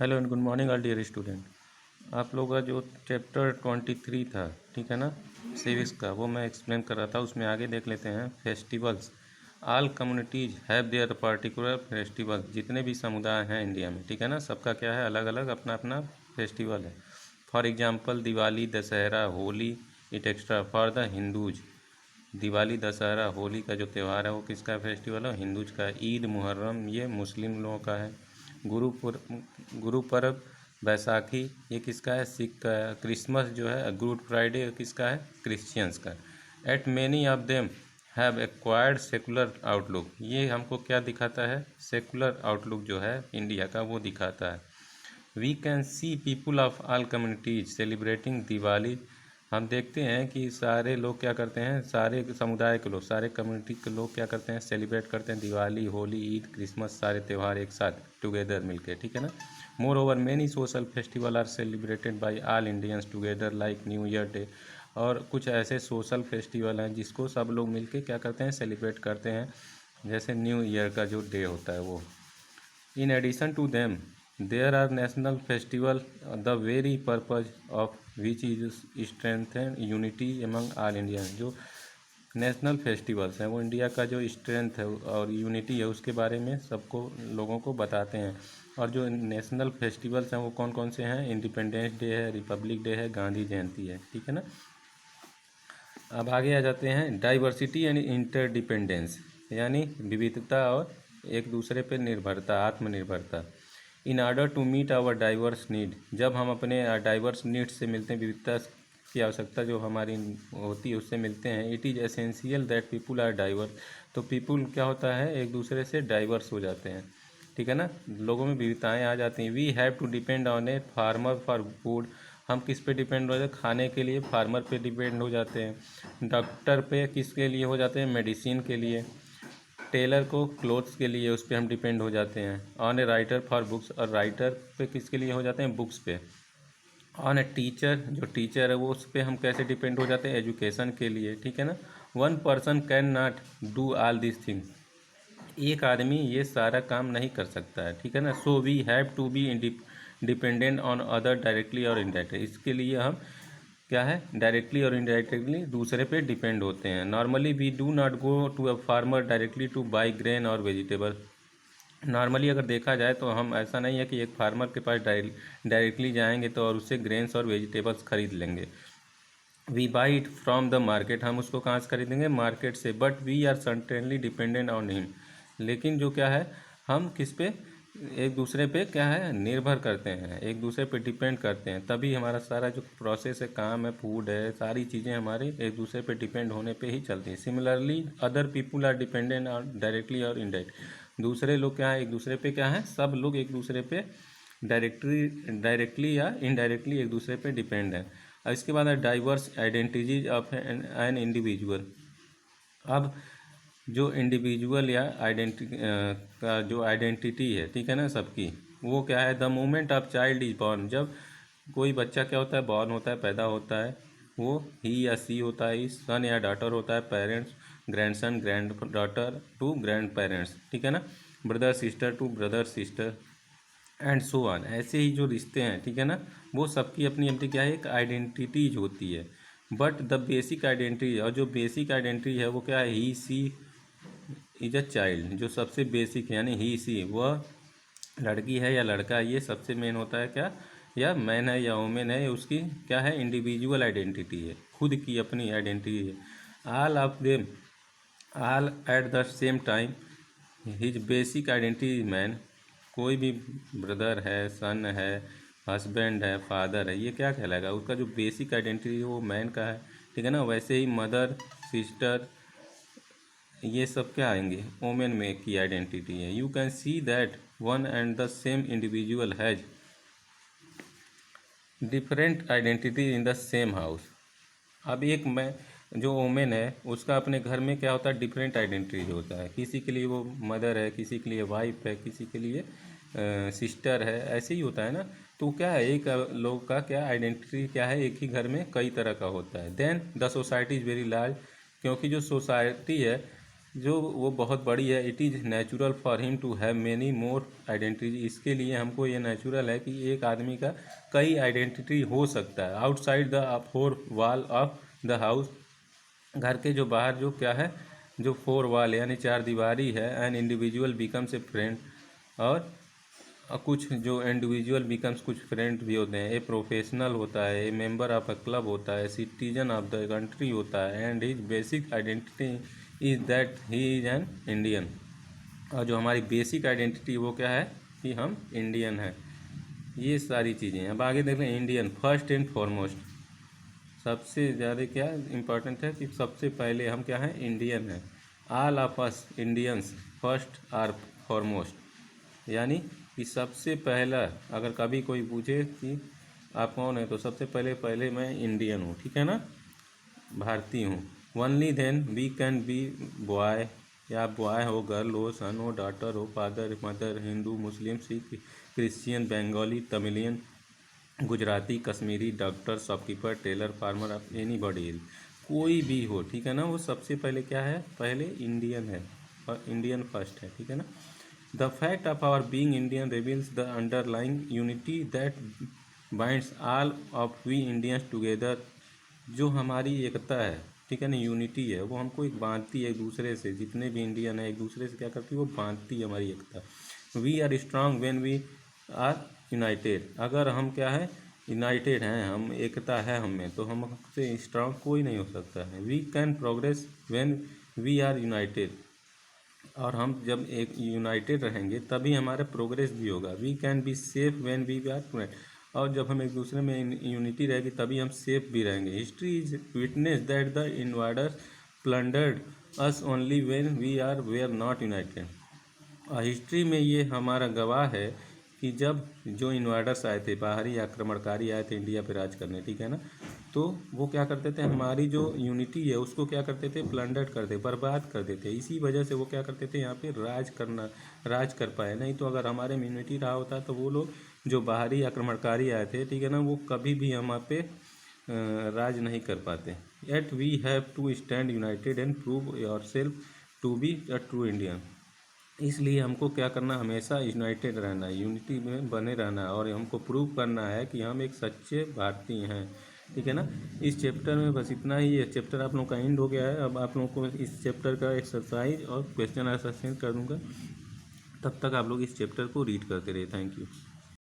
Hello and good morning all dear student. आप लोगों का जो चैप्टर 23 था, ठीक है ना, सिविक्स का, वो मैं एक्सप्लेन कर रहा था। उसमें आगे देख लेते हैं festivals. All communities have their particular festival. जितने भी समुदाय हैं इंडिया में, ठीक है ना, सबका क्या है, अलग अलग अपना अपना फेस्टिवल है। For example Diwali, Dussehra, Holi, it extra for the Hindus. Diwali, Dussehra, Holi का जो त्यौहार है वो किसका फेस्टिवल है, हिंदूज का। ईद, मुहर्रम ये मुस्लिम लोगों का है। गुरु पर्व, बैसाखी ये किसका है, सिख का है। क्रिसमस जो है, गुड फ्राइडे किसका है, क्रिश्चियंस का। Eight many of them have acquired secular outlook. ये हमको क्या दिखाता है, सेकुलर आउटलुक जो है इंडिया का वो दिखाता है। We can see people of all communities celebrating Diwali. हम देखते हैं कि सारे लोग क्या करते हैं, सारे समुदाय के लोग, सारे कम्युनिटी के लोग क्या करते हैं, सेलिब्रेट करते हैं दिवाली, होली, ईद, क्रिसमस, सारे त्यौहार एक साथ टुगेदर मिलके, ठीक है ना। Moreover many social festival are celebrated by all Indians together like New Year day. और कुछ ऐसे सोशल फेस्टिवल हैं जिसको सब लोग मिलके क्या करते हैं, सेलिब्रेट करते हैं, जैसे न्यू ईयर का जो डे होता है वो। In addition to them, there are national festivals, the very purpose of which is strengthen unity among all Indians। जो नेशनल फेस्टिवल्स हैं वो इंडिया का जो स्ट्रेंथ है और यूनिटी है उसके बारे में सबको लोगों को बताते हैं। और जो नेशनल फेस्टिवल्स हैं वो कौन कौन से हैं, इंडिपेंडेंस डे है, रिपब्लिक डे है, गांधी जयंती है, ठीक है ना। अब आगे आ जाते हैं, डाइवर्सिटी एंड इंटरडिपेंडेंस, यानी विविधता और एक दूसरे पर निर्भरता, आत्मनिर्भरता। In order to meet our diverse need, जब हम अपने डाइवर्स नीड्स से मिलते हैं, विविधता की आवश्यकता जो हमारी होती है उससे मिलते हैं। It is essential that people are diverse. तो पीपुल क्या होता है, एक दूसरे से डाइवर्स हो जाते हैं, ठीक है ना, लोगों में विविधताएँ आ जाती हैं। We have to depend on a farmer for food. हम किस पे डिपेंड हो जाते हैं, खाने के लिए फार्मर पे डिपेंड हो जाते हैं। डॉक्टर पे किसके लिए हो जाते हैं, मेडिसिन के लिए। टेलर को क्लोथ्स के लिए उस पर हम डिपेंड हो जाते हैं। On a writer for books, और राइटर पे किसके लिए हो जाते हैं, बुक्स पे। ऑन ए टीचर, जो टीचर है वो उस पर हम कैसे डिपेंड हो जाते हैं, एजुकेशन के लिए, ठीक है ना। One person can not do all this thing. एक आदमी ये सारा काम नहीं कर सकता है, ठीक है ना। So we have to be dependent on other directly और इनडायरेक्टली। इसके लिए हम क्या है, डायरेक्टली और इनडायरेक्टली दूसरे पे डिपेंड होते हैं। Normally we do not go to a farmer directly to buy grain और वेजिटेबल। नॉर्मली अगर देखा जाए तो हम, ऐसा नहीं है कि एक फार्मर के पास डायरेक्टली जाएंगे तो और उससे ग्रेन्स और वेजिटेबल्स खरीद लेंगे। We buy it from the market, हम उसको कहाँ से खरीदेंगे, मार्केट से। But we are certainly dependent on him. लेकिन जो क्या है, हम किस पे, एक दूसरे पे क्या है, निर्भर करते हैं, एक दूसरे पे डिपेंड करते हैं, तभी हमारा सारा जो प्रोसेस है, काम है, फूड है, सारी चीज़ें हमारी एक दूसरे पे डिपेंड होने पे ही चलती हैं। Similarly other people are dependent on directly और इनडायरेक्ट। दूसरे लोग क्या है, एक दूसरे पे क्या है, सब लोग एक दूसरे पे डायरेक्टली या इनडायरेक्टली एक दूसरे पे डिपेंड है। और इसके बाद है diverse identities of an individual. अब जो इंडिविजुअल या का जो आइडेंटिटी है, ठीक है ना, सबकी, वो क्या है, the moment of child is born. जब कोई बच्चा क्या होता है, बॉर्न होता है, पैदा होता है, वो ही या सी होता है, सन या डॉटर होता है, parents, grandson, granddaughter to grandparents, ठीक है ना, brother sister to brother sister and so on. ऐसे ही जो रिश्ते हैं, ठीक है ना, वो सबकी अपनी अपनी क्या है, एक आइडेंटिटीज होती है। बट द बेसिक आइडेंटिटी, और जो बेसिक आइडेंटिटी है वो क्या है, ही सी इज अ चाइल्ड। जो सबसे बेसिक है, यानी ही सी, वह लड़की है या लड़का है, ये सबसे मेन होता है क्या, या मैन है या वोमेन है, उसकी क्या है, इंडिविजुअल आइडेंटिटी है, खुद की अपनी आइडेंटिटी है। All of them, all at the same time, his basic identity is man. कोई भी ब्रदर है, सन है, हस्बैंड है, फादर है, ये क्या कहलाएगा, उसका जो बेसिक आइडेंटिटी है वो मैन का है, ठीक है ना। वैसे ही मदर, सिस्टर, ये सब क्या आएंगे, वोमेन में की आइडेंटिटी है। You can see that one and the same individual has different identity in the same house. अब एक मैं, जो वोमेन है उसका अपने घर में क्या होता है, डिफरेंट आइडेंटिटी होता है। किसी के लिए वो मदर है, किसी के लिए वाइफ है, किसी के लिए सिस्टर है, ऐसे ही होता है ना। तो क्या है, एक लोग का क्या आइडेंटिटी क्या है, एक ही घर में कई तरह का होता है। Then the society is very large, क्योंकि जो सोसाइटी है जो वो बहुत बड़ी है। It is natural for him to have many more identity, इसके लिए हमको ये नेचुरल है कि एक आदमी का कई आइडेंटिटी हो सकता है। Outside the four wall of the house, घर के जो बाहर जो क्या है, जो फोर वॉल यानी चार दीवारी है, an individual becomes a friend, और कुछ जो इंडिविजुअल बिकम्स कुछ फ्रेंड भी होते हैं। ए प्रोफेशनल होता है, ए मेंबर ऑफ अ क्लब होता है, सिटीजन ऑफ द कंट्री होता है, and his basic identity is that he is an Indian. और जो हमारी बेसिक आइडेंटिटी वो क्या है कि हम इंडियन हैं। ये सारी चीज़ें। अब आगे देख लें, इंडियन फर्स्ट एंड फॉरमोस्ट, सबसे ज़्यादा क्या इम्पोर्टेंट है कि सबसे पहले हम क्या हैं, इंडियन हैं। All of us Indians first are foremost, यानी कि सबसे पहला, अगर कभी कोई पूछे कि आप कौन है, तो सबसे पहले मैं इंडियन हूँ, ठीक है ना, भारतीय हूँ। Only then we can be boy, या बॉय हो, गर्ल हो, सन हो, डॉटर हो, father mother, Hindu Muslim Sikh Christian Bengali Tamilian Gujarati Kashmiri doctor shopkeeper tailor farmer of anybody else, कोई भी हो, ठीक है ना, वो सबसे पहले क्या है, पहले इंडियन है, और इंडियन फर्स्ट है, ठीक है ना। The fact of our being Indian reveals the underlying unity that binds all of we Indians together, जो हमारी एकता है, ठीक है ना, यूनिटी है, वो हमको एक बांधती है एक दूसरे से, जितने भी इंडियन है एक दूसरे से क्या करती है, वो बांधती है हमारी एकता। We are strong when we are united, अगर हम क्या है, यूनाइटेड हैं, हम एकता है हम में, तो हमसे स्ट्रांग कोई नहीं हो सकता है। We can progress when we are united, और हम जब एक यूनाइटेड रहेंगे तभी हमारा प्रोग्रेस भी होगा। We can be safe when we are united, और जब हम एक दूसरे में यूनिटी रहेगी तभी हम सेफ भी रहेंगे। History is witness that the invaders plundered us only when we were वेयर नॉट यूनाइटेड, और हिस्ट्री में ये हमारा गवाह है कि जब जो इन्वाइडर्स आए थे, बाहरी आक्रमणकारी आए थे इंडिया पे राज करने, ठीक है ना, तो वो क्या करते थे, हमारी जो यूनिटी है उसको क्या करते थे, प्लंडर करते, बर्बाद कर देते। इसी वजह से वो क्या करते थे, यहाँ पे राज कर पाए। नहीं तो अगर हमारे में यूनिटी रहा होता तो वो लोग जो बाहरी आक्रमणकारी आए थे, ठीक है ना, वो कभी भी हम पे राज नहीं कर पाते। At we have to stand united and prove yourself to be a true Indian, इसलिए हमको क्या करना, हमेशा यूनाइटेड रहना है, यूनिटी में बने रहना है, और हमको प्रूव करना है कि हम एक सच्चे भारतीय हैं, ठीक है ना। इस चैप्टर में बस इतना ही, ये चैप्टर आप लोगों का एंड हो गया है। अब आप लोगों को इस चैप्टर का एक्सरसाइज और क्वेश्चन आंसर सेंड कर दूंगा, तब तक आप लोग इस चैप्टर को रीड करते रहिए। Thank you.